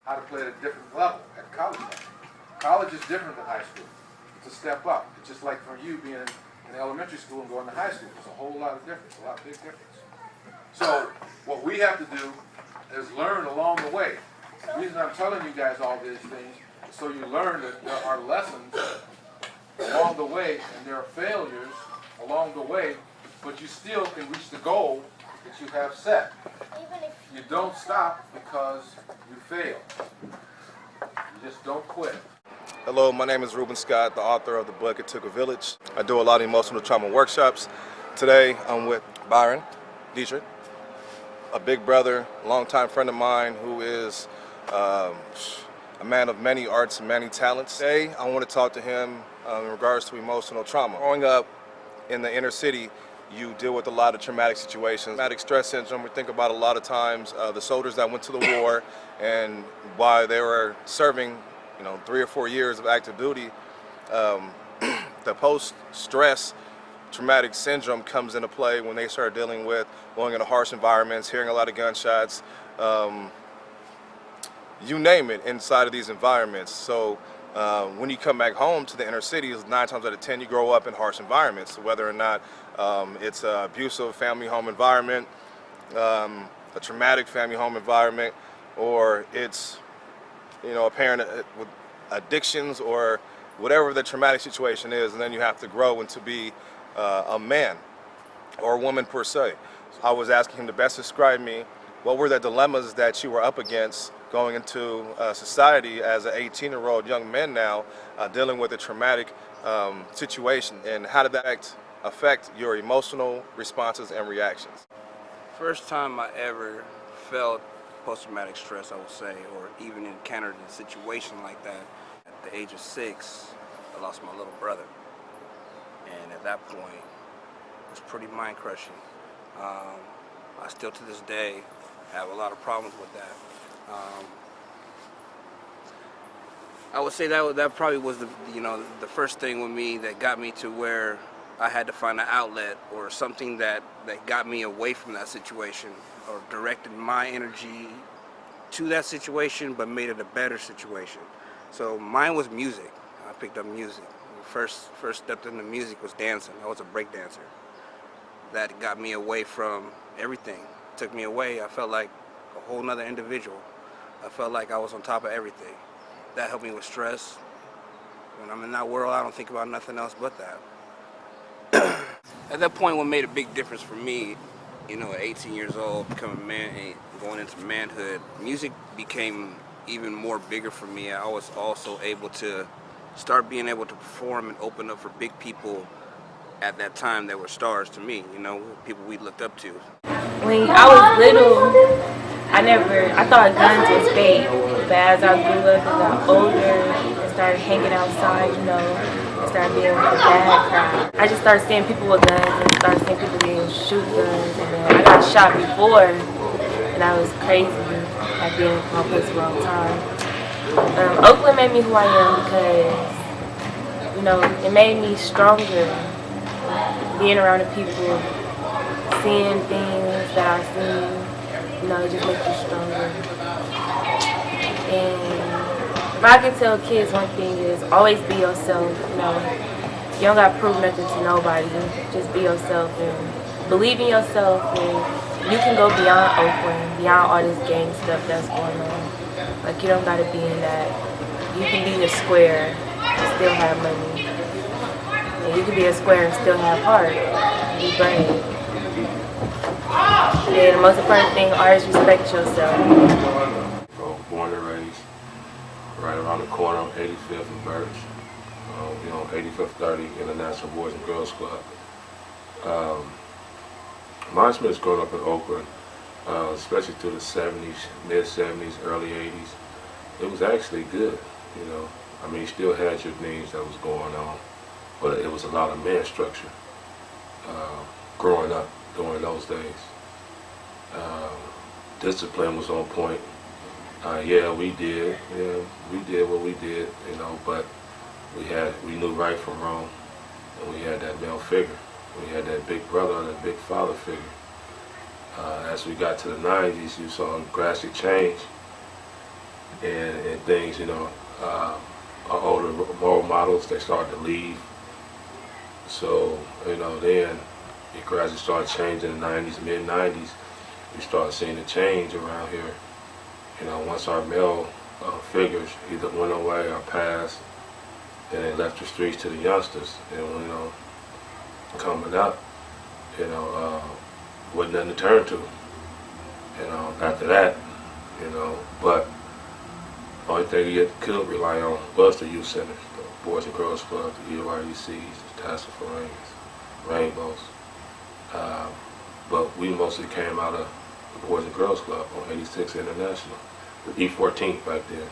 how to play at a different level at college level. College is different than high school. It's a step up. It's just like for you being in elementary school and going to high school. There's a whole lot of difference, a lot of big difference. So what we have to do is learn along the way. The reason I'm telling you guys all these things is so you learn that there are lessons along the way and there are failures along the way, but you still can reach the goal that you have set. You don't stop because you fail. You just don't quit. Hello, my name is Rubin Scott, the author of the book It Took a Village. I do a lot of emotional trauma workshops. Today I'm with Byron D, a big brother, longtime friend of mine who is a man of many arts and many talents. Today I want to talk to him in regards to emotional trauma. Growing up in the inner city, you deal with a lot of traumatic situations. Traumatic stress syndrome, we think about a lot of times the soldiers that went to the war, and while they were serving 3 or 4 years of active duty, the post-stress traumatic syndrome comes into play when they start dealing with going into harsh environments, hearing a lot of gunshots, you name it, inside of these environments. So when you come back home to the inner cities, 9 times out of 10 you grow up in harsh environments, whether or not it's an abusive family home environment, a traumatic family home environment, or it's a parent with addictions or whatever the traumatic situation is, and then you have to grow into be a man or a woman per se. I was asking him to best describe me. What were the dilemmas that you were up against going into society as an 18-year-old young man now, dealing with a traumatic situation, and how did that affect your emotional responses and reactions? First time I ever felt post-traumatic stress, I would say, or even encountered a situation like that, at the age of 6, I lost my little brother. And at that point, it was pretty mind-crushing. I still to this day have a lot of problems with that. I would say that probably was the first thing with me that got me to where I had to find an outlet or something that got me away from that situation, or directed my energy to that situation but made it a better situation. So mine was music. I picked up music. First step into music was dancing. I was a break dancer. That got me away from everything. Took me away. I felt like a whole nother individual. I felt like I was on top of everything. That helped me with stress. When I'm in that world, I don't think about nothing else but that. At that point, what made a big difference for me, at 18 years old, becoming a man and going into manhood, music became even more bigger for me. I was also able to start being able to perform and open up for big people at that time that were stars to me, people we looked up to. When I was little, I thought guns was fake, but as I grew up and got older and started hanging outside, I started being with the bad crowd. I just started seeing people with guns and started seeing people getting shoot guns, and then I got shot before, and I was crazy, like being in my place at the wrong time. Oakland made me who I am because, it made me stronger, being around the people, seeing things that I seen. It just makes you stronger. And if I could tell kids one thing is always be yourself. You don't got to prove nothing to nobody. Just be yourself and believe in yourself, and you can go beyond Oakland, beyond all this gang stuff that's going on. Like, you don't got to be in that. You can be a square and still have money. And you can be a square and still have heart. Be brave. And the most important thing, always respect yourself. Born and raised right around the corner on 85th and Birch. On 85th 30 International Boys and Girls Club. My experience growing up in Oakland, especially through the 70s, mid-70s, early 80s, it was actually good, you still had your things that was going on, but it was a lot of man structure growing up during those days. Discipline was on point. We did what we did, but we knew right from wrong, and we had that male figure. We had that big brother, that big father figure. As we got to the 90s, you saw a drastic change and things, our older role models, they started to leave. So, then it gradually started changing in the 90s, mid-90s. We started seeing a change around here. Once our male figures either went away or passed, and they left the streets to the youngsters. And, coming up, wasn't nothing to turn to. After that, but the only thing you could rely on was the youth centers, the Boys and Girls Club, the EOYCs, the Tassel Forensics, Rainbows. But we mostly came out of the Boys and Girls Club on 86 International, the E14 back then.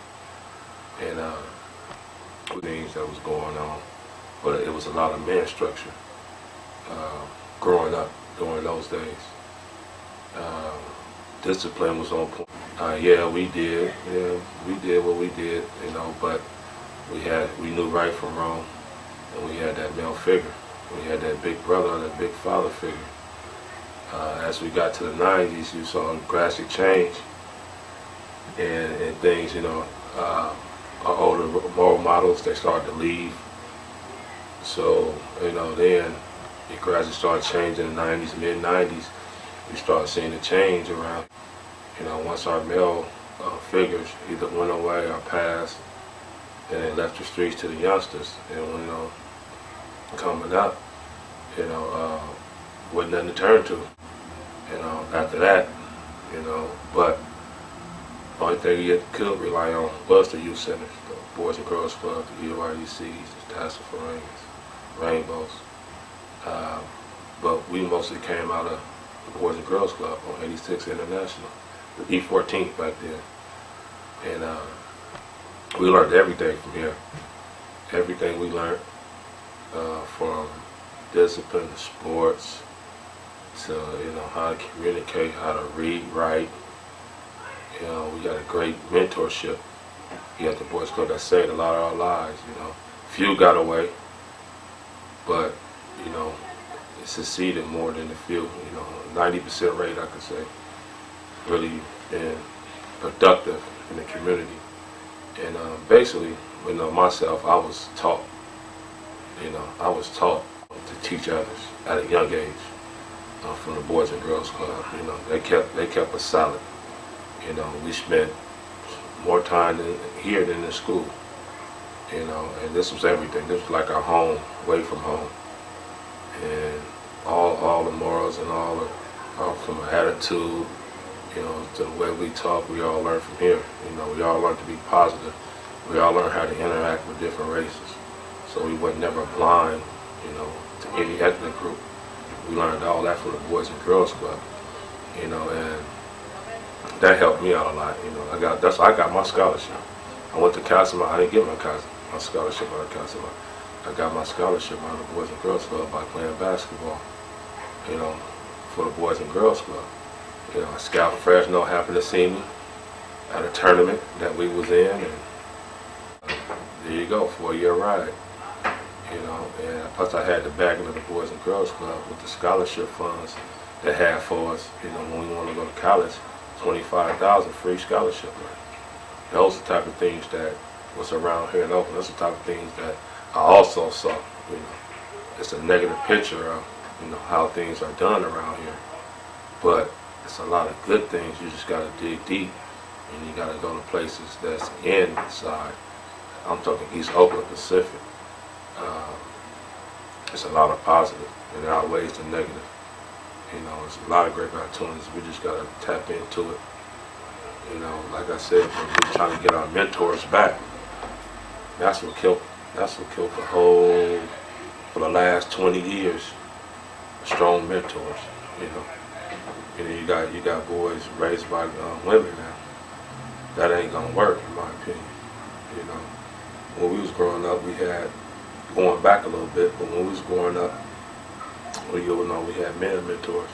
And things that was going on, but it was a lot of man structure growing up during those days. Discipline was on point. We did what we did, but we knew right from wrong, and we had that male figure. We had that big brother, that big father figure. As we got to the 90s, you saw a drastic change, and things, our older role models, they started to leave. So, then it gradually started changing in the 90s, mid-90s. We started seeing a change around. Once our male figures either went away or passed, and they left the streets to the youngsters. And, coming up, wasn't nothing to turn to. After that, but the only thing you could rely on was the youth centers, the Boys and Girls Club, the EOYCs, the Tassel Forensics, Rainbows. But we mostly came out of the Boys and Girls Club on 86 International, the E14 back then. And we learned everything from here. Everything we learned, from discipline to sports to, how to communicate, how to read, write. We got a great mentorship. You got the Boys Club that saved a lot of our lives, Few got away, but, it succeeded more than the few, 90% rate, I could say. Really been productive in the community. And basically, myself, I was taught to teach others at a young age from the Boys and Girls Club. They kept us solid. We spent more time here than in school. And this was everything. This was like our home, away from home. And all the morals and all from our attitude, to the way we talk, we all learned from here. We all learned to be positive. We all learned how to interact with different races. So we were never blind, to any ethnic group. We learned all that from the Boys and Girls Club, and that helped me out a lot. I got my scholarship. I went to Castlemont. I didn't get my scholarship out of Castlemont. I got my scholarship out of the Boys and Girls Club by playing basketball, for the Boys and Girls Club. Scout Fresno happened to see me at a tournament that we was in, and there you go, 4-year ride. And plus I had the backing of the Boys and Girls Club with the scholarship funds they had for us, when we wanted to go to college, $25,000 free scholarship money. Those are the type of things that was around here in Oakland. Those are the type of things that I also saw. It's a negative picture of, how things are done around here. But it's a lot of good things. You just got to dig deep, and you got to go to places that's inside. I'm talking East Oakland, Pacific. It's a lot of positive, and it outweighs the negative. It's a lot of great opportunities. We just got to tap into it. Like I said, we're trying to get our mentors back. That's what killed for the last 20 years. Strong mentors, You got boys raised by women now. That ain't gonna work, in my opinion. When we was growing up, we had, going back a little bit, but when we was growing up, we had men mentors.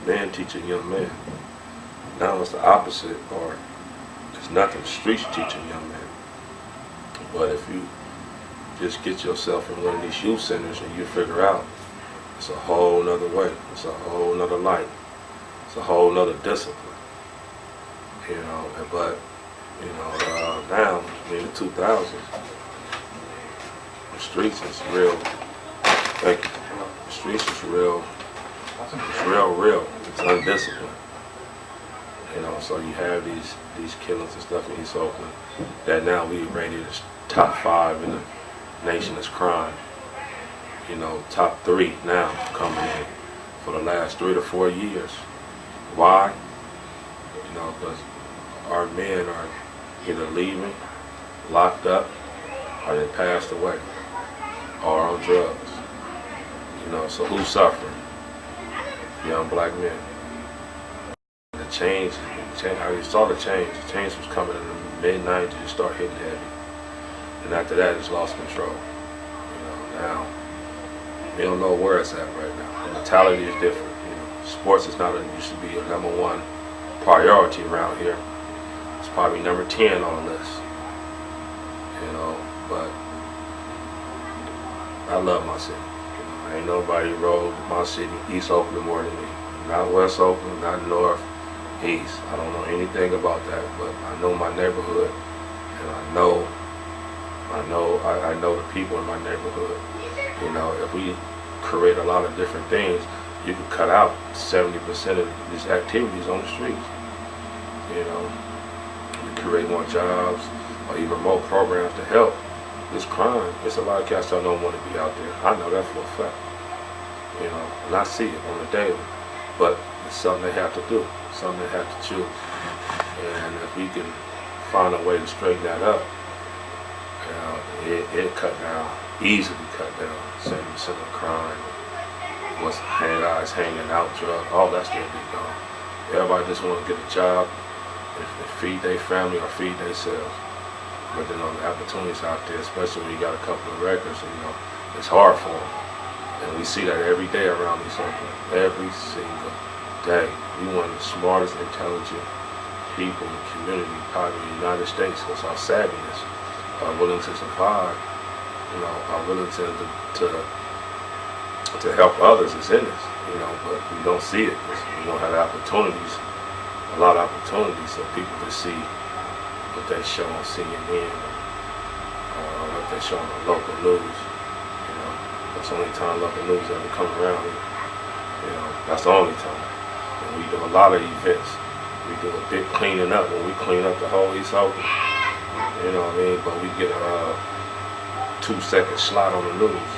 Men teaching young men. Now it's the opposite, or it's nothing. Streets teaching young men. But if you just get yourself in one of these youth centers and you figure out, it's a whole nother way. It's a whole nother light. It's a whole nother discipline. you know. But you know, now in the 2000s, the streets is real. Like, the streets is real. It's real. It's undisciplined. You know, so you have these killings and stuff in East Oakland that now we rated as top 5 in the nation as crime. You know, top 3 now coming in for the last 3 to 4 years. Why? You know, because our men are either leaving, locked up, or they passed away, or on drugs. You know, so who's suffering? Young black men. The change, I saw the change. The change was coming in the mid-90s. It started hitting heavy. And after that, it's lost control. You know, now, we don't know where it's at right now. The mentality is different. You know, sports is not used to be a #1 priority around here. It's probably number 10 on the list. You know, but I love my city. You know, ain't nobody rode my city, East Oakland, more than me. Not West Oakland, not North, East. I don't know anything about that, but I know my neighborhood, and I know the people in my neighborhood. You know, if we create a lot of different things, you can cut out 70% of these activities on the streets. You know, you create more jobs or even more programs to help this crime. There's a lot of cats that don't want to be out there. I know that for a fact. You know, and I see it on the daily. But it's something they have to do, something they have to choose. And if we can find a way to straighten that up, it cut down, easily cut down 70% of crime. What's guys hanging out, drugs, all that's gonna be gone. Everybody just want to get a job and feed their family or feed themselves. But then on the opportunities out there, especially when you got a couple of records, you know, it's hard for them. And we see that every day around these Oakland, every single day. We one of the smartest, intelligent people in the community, probably in the United States, because our savviness, our willing to survive, you know, our willing to help others is in us, you know, but we don't see it because we don't have opportunities, a lot of opportunities, so people can see what they show on CNN or what they show on the local news. You know, that's the only time local news ever come around here. You know, that's the only time. And we do a lot of events. We do a big cleaning up when we clean up the whole East Oakland. You know what I mean? But we get a 2-second slot on the news.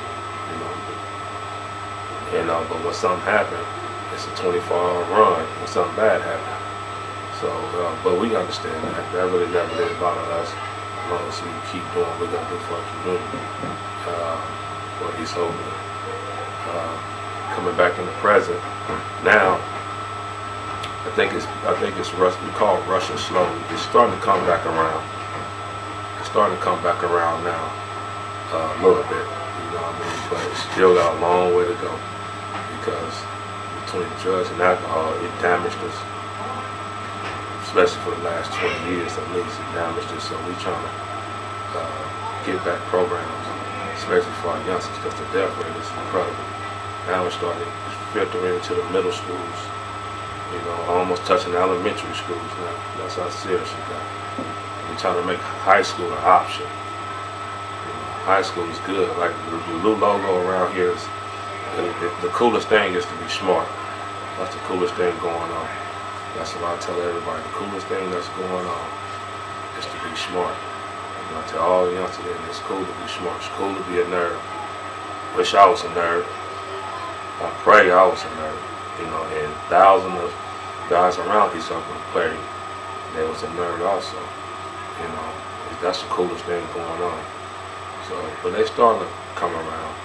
You know, but when something happens, it's a 24-hour run when something bad happens. So, but we understand that. That really never did bother us. As long as we keep doing what we got to do for our community, for East Oakland. Coming back in the present, now, I think it's we call it Russian slowly. It's starting to come back around. It's starting to come back around now, a little bit. You know what I mean? But it's still got a long way to go. Because between drugs and alcohol, it damaged us, especially for the last 20 years at least, it damaged us. So we're trying to get back programs, especially for our youngsters, because the death rate is incredible. Now it's starting to filter into the middle schools, you know, almost touching the elementary schools now. That's how serious it got. We're trying to make high school an option. You know, high school is good. Like the new logo around here is, the coolest thing is to be smart. That's the coolest thing going on. That's what I tell everybody. The coolest thing that's going on is to be smart. And I tell all the youngsters, it's cool to be smart. It's cool to be a nerd. Wish I was a nerd. I pray I was a nerd. You know, and thousands of guys around East Oakland played. They was a nerd also. You know, that's the coolest thing going on. So, but they starting to come around.